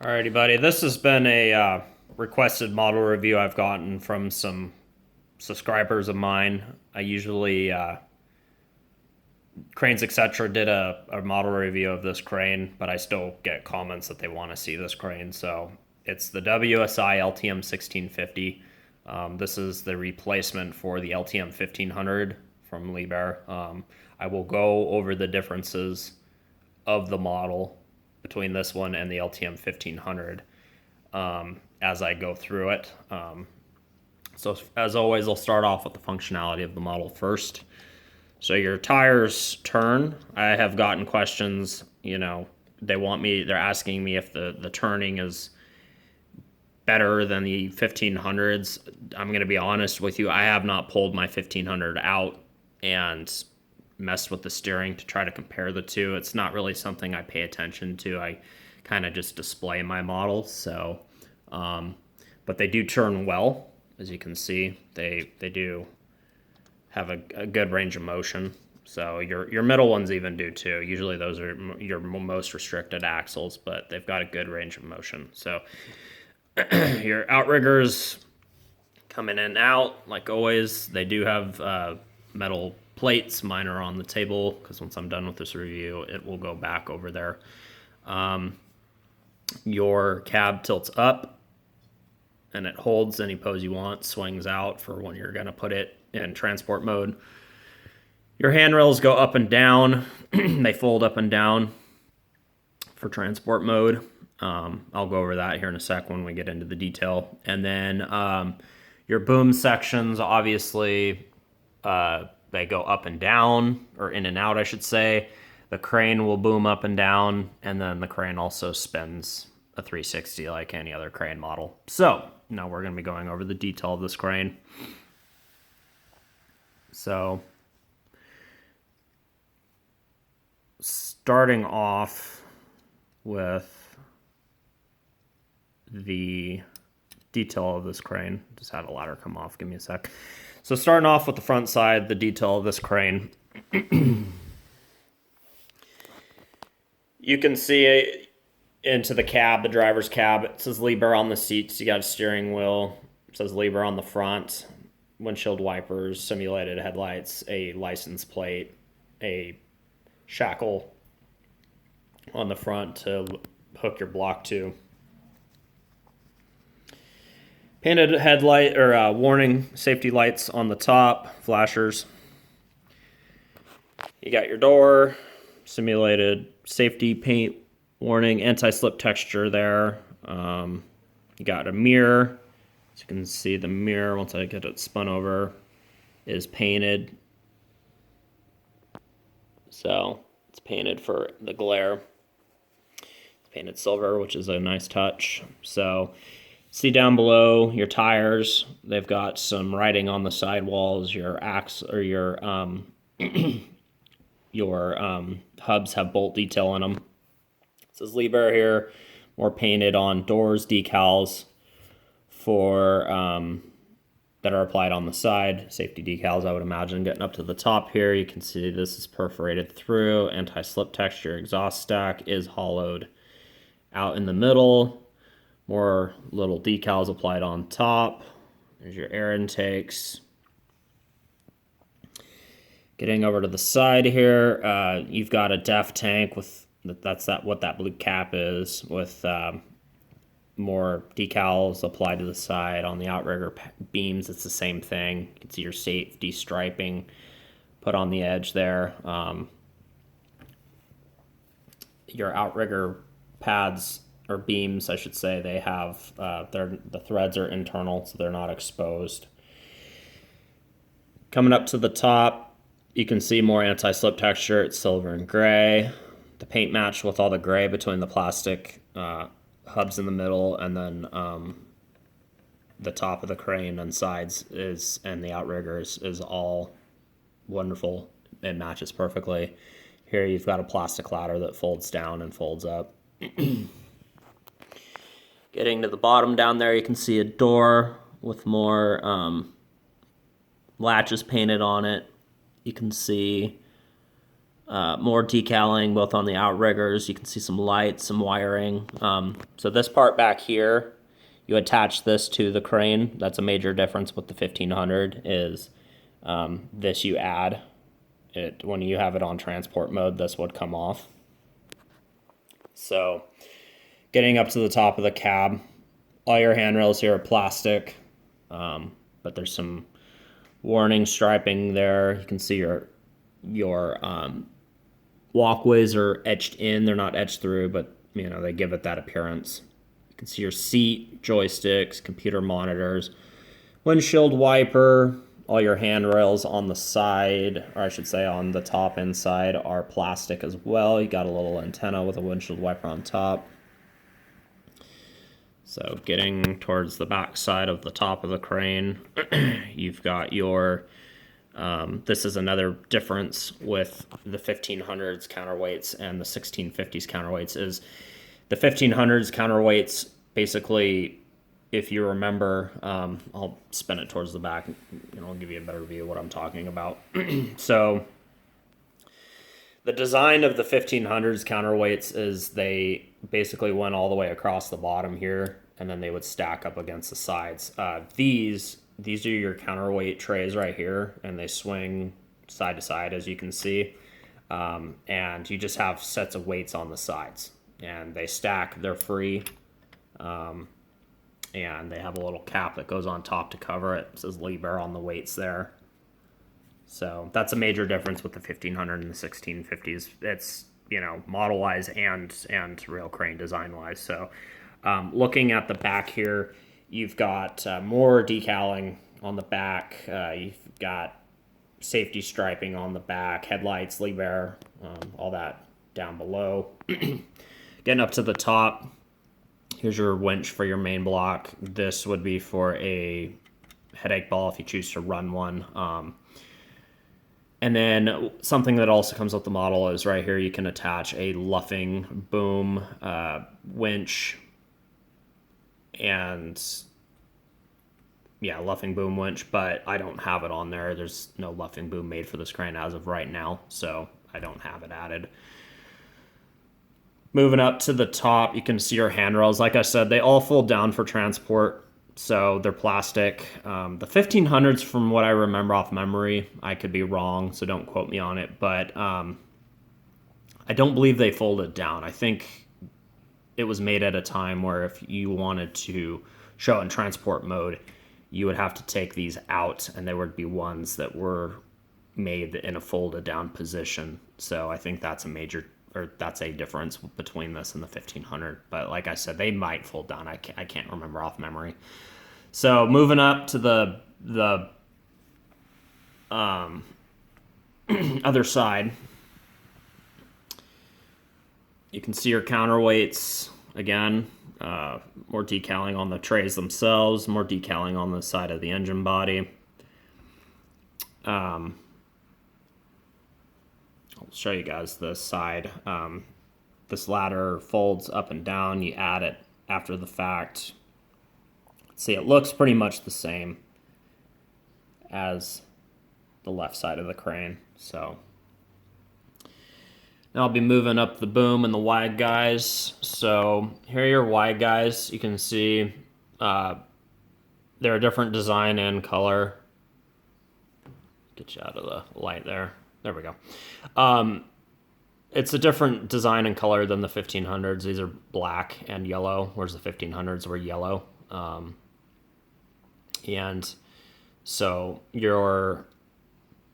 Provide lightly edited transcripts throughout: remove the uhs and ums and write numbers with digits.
Alrighty, buddy. This has been a requested model review I've gotten from some subscribers of mine. I usually Cranes etc. did a model review of this crane, but I still get comments that they want to see this crane. So it's the WSI LTM1650. This is the replacement for the LTM1500 from Liebherr. I will go over the differences of the model between this one and the LTM 1500 as I go through it. So as always, I'll start off with the functionality of the model first. So your tires turn. I have gotten questions, they're asking me if the turning is better than the 1500s. I'm going to be honest with you. I have not pulled my 1500 out and messed with the steering to try to compare the two. It's not really something I pay attention to. I kind of just display my models. So, but they do turn well, as you can see. They do have a good range of motion. So your middle ones even do too. Usually those are your most restricted axles, but they've got a good range of motion. So your outriggers coming in and out, like always. They do have metal plates. Mine are on the table because once I'm done with this review, it will go back over there. Your cab tilts up and it holds any pose you want, swings out for when you're going to put it in transport mode. Your handrails go up and down. They fold up and down for transport mode. I'll go over that here in a sec when we get into the detail. And then your boom sections, obviously, they go up and down, or in and out, I should say. The crane will boom up and down, and then the crane also spins a 360 like any other crane model. So now we're going to be going over the detail of this crane. So starting off with the detail of this crane. Just had a ladder come off. Give me a sec. So starting off with the front side, the detail of this crane. You can see it into the cab, the driver's cab. It says Liebherr on the seats. You got a steering wheel. It says Liebherr on the front. Windshield wipers, simulated headlights, a license plate, a shackle on the front to hook your block to. Painted headlight or warning safety lights on the top, flashers. You got your door, simulated safety paint warning, anti-slip texture there. You got a mirror. As you can see, the mirror, once I get it spun over, is painted. So it's painted for the glare. It's painted silver, which is a nice touch. So see down below your tires, they've got some writing on the sidewalls. Your hubs have bolt detail in them. It says Liebherr here, more painted on doors, decals for that are applied on the side. Safety decals, I would imagine. Getting up to the top here, you can see this is perforated through. Anti-slip texture exhaust stack is hollowed out in the middle. More little decals applied on top. There's your air intakes. Getting over to the side here, you've got a DEF tank with what that blue cap is, with more decals applied to the side. On the outrigger beams, it's the same thing. You can see your safety striping put on the edge there. Your outrigger pads, or beams, I should say, they have the threads are internal, so they're not exposed. Coming up to the top, you can see more anti-slip texture. It's silver and gray. The paint matched with all the gray between the plastic hubs in the middle, and then the top of the crane and sides and the outriggers is all wonderful. It matches perfectly. Here you've got a plastic ladder that folds down and folds up. Getting to the bottom down there, you can see a door with more latches painted on it. You can see More decaling both on the outriggers. You can see some lights, some wiring. So this part back here, you attach this to the crane. That's a major difference with the 1500 is this you add. When you have it on transport mode, this would come off. So getting up to the top of the cab, all your handrails here are plastic, but there's some warning striping there. You can see your walkways are etched in. They're not etched through, but you know they give it that appearance. You can see your seat, joysticks, computer monitors, windshield wiper. All your handrails on the side, or I should say on the top and side, are plastic as well. You got a little antenna with a windshield wiper on top. So getting towards the back side of the top of the crane, you've got your, this is another difference with the 1500s counterweights and the 1650s counterweights is the 1500s counterweights basically, if you remember, I'll spin it towards the back and I'll give you a better view of what I'm talking about. So the design of the 1500s counterweights is they basically went all the way across the bottom here, and then they would stack up against the sides. These are your counterweight trays right here, and they swing side to side, as you can see. And you just have sets of weights on the sides, and they stack. They're free, and they have a little cap that goes on top to cover it. It says Liebherr on the weights there. So that's a major difference with the 1500 and the 1650s. It's, you know, model-wise and rail crane design-wise. So looking at the back here, you've got more decaling on the back. You've got safety striping on the back, headlights, Liebherr, all that down below. Getting up to the top, here's your winch for your main block. This would be for a headache ball if you choose to run one. And then something that also comes with the model is right here, you can attach a luffing boom winch and yeah, luffing boom winch, but I don't have it on there. There's no luffing boom made for this crane as of right now, so I don't have it added. Moving up to the top, you can see your handrails. Like I said, they all fold down for transport. So they're plastic. The 1500s, from what I remember off memory, I could be wrong, so don't quote me on it, but I don't believe they folded down. I think it was made at a time where if you wanted to show in transport mode, you would have to take these out, and there would be ones that were made in a folded down position. So I think that's a difference between this and the 1500. But like I said, they might fold down. I can't remember off memory. So moving up to the other side, you can see your counterweights again. More decaling on the trays themselves, more decaling on the side of the engine body. I'll show you guys this side. This ladder folds up and down. You add it after the fact. See, it looks pretty much the same as the left side of the crane. So now I'll be moving up the boom and the wide guys. So here are your wide guys. You can see they're a different design and color. Get you out of the light there. There we go. It's a different design and color than the 1500s. These are black and yellow, whereas the 1500s were yellow. And so your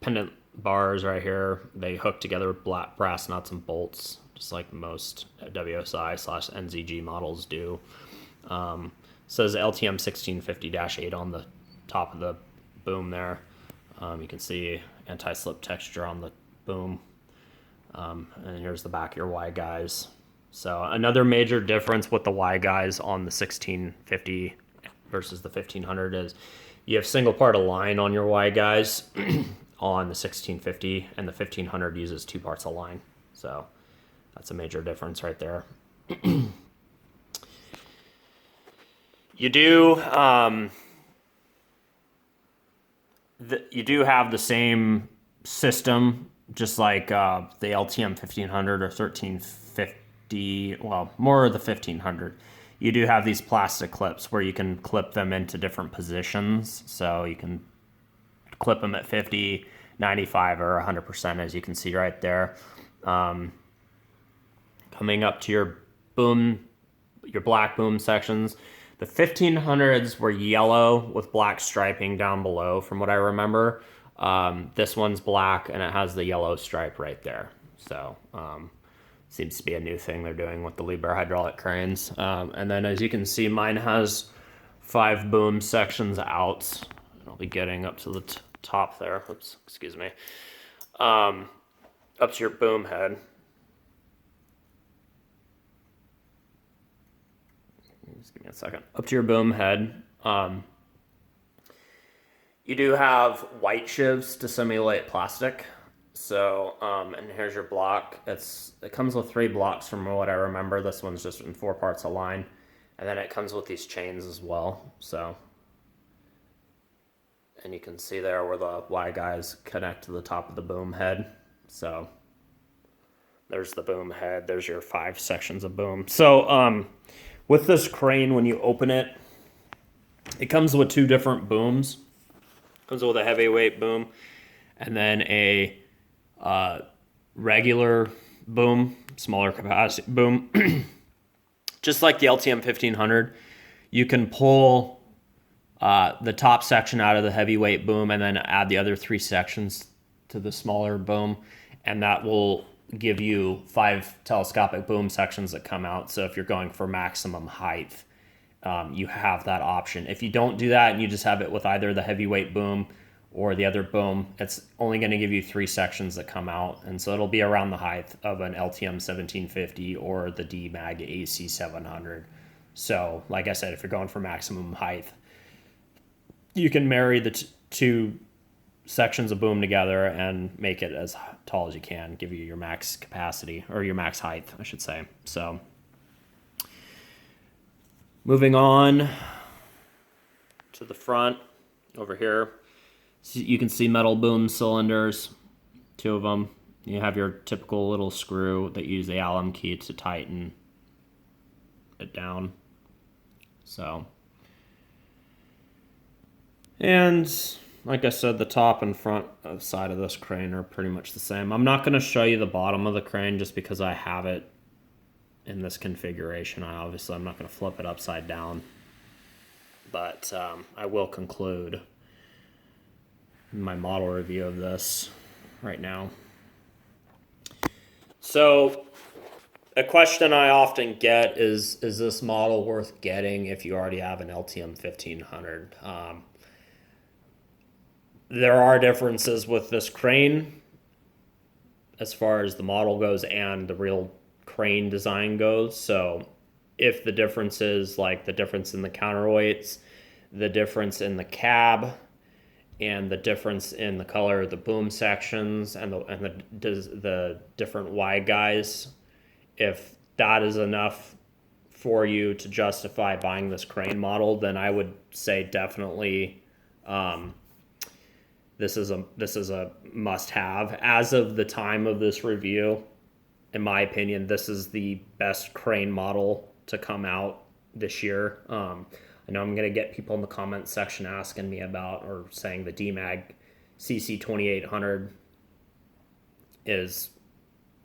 pendant bars right here, they hook together with black brass nuts and bolts, just like most WSI/NZG models do. Says LTM1650-8 on the top of the boom there. You can see anti-slip texture on the boom. And here's the back of your Y guys. So another major difference with the Y guys on the 1650 versus the 1500 is you have single part of line on your Y guys on the 1650, and the 1500 uses 2 parts of line. So that's a major difference right there. You do you do have the same system just like the LTM 1500 or 1350, well, more of the 1500, you do have these plastic clips where you can clip them into different positions. So you can clip them at 50, 95, or 100%, as you can see right there. Coming up to your boom, your black boom sections. The 1500s were yellow with black striping down below, from what I remember. This one's black and it has the yellow stripe right there. So seems to be a new thing they're doing with the Liebherr hydraulic cranes. And then as you can see, mine has 5 boom sections out. I'll be getting up to the top there. Oops, excuse me. Up to your boom head. Just give me a second. Up to your boom head. You do have white shivs to simulate plastic. So, and here's your block. It comes with 3 blocks from what I remember. This one's just in 4 parts of line. And then it comes with these chains as well. So, and you can see there where the Y guys connect to the top of the boom head. So, there's the boom head. There's your 5 sections of boom. So, with this crane, when you open it, it comes with 2 different booms. It comes with a heavyweight boom and then a regular boom, smaller capacity boom. Just like the LTM 1500, you can pull the top section out of the heavyweight boom and then add the other 3 sections to the smaller boom, and that will give you 5 telescopic boom sections that come out. So if you're going for maximum height, you have that option. If you don't do that and you just have it with either the heavyweight boom or the other boom, it's only going to give you 3 sections that come out. And so it'll be around the height of an LTM 1750 or the DMAG AC 700. So like I said, if you're going for maximum height, you can marry the 2 sections of boom together and make it as tall as you can, give you your max capacity, or your max height, I should say. So moving on to the front over here, so you can see metal boom cylinders, 2 of them. You have your typical little screw that you use the Allen key to tighten it down. So, and like I said, the top and front side of this crane are pretty much the same. I'm not going to show you the bottom of the crane just because I have it in this configuration. I'm not going to flip it upside down, but I will conclude my model review of this right now. So a question I often get is this model worth getting if you already have an LTM 1500? There are differences with this crane as far as the model goes and the real crane design goes. So if the difference is like the difference in the counterweights, the difference in the cab, and the difference in the color of the boom sections and the different Y guys, if that is enough for you to justify buying this crane model, then I would say definitely this is a must-have. As of the time of this review, in my opinion, this is the best crane model to come out this year. I know I'm going to get people in the comments section asking me about or saying the DMAG CC 2800 is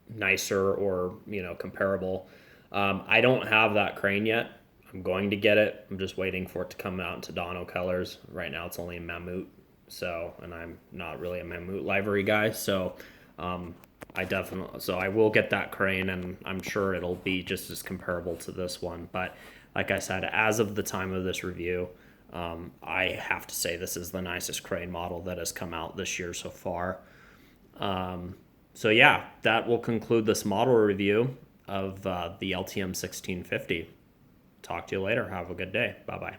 nicer or, comparable. I don't have that crane yet. I'm going to get it. I'm just waiting for it to come out into Dono colors. Right now it's only in Mammut. So, and I'm not really a Mammut livery guy. So, I will get that crane, and I'm sure it'll be just as comparable to this one. But like I said, as of the time of this review, I have to say this is the nicest crane model that has come out this year so far. So yeah, that will conclude this model review of the LTM 1650. Talk to you later. Have a good day. Bye-bye.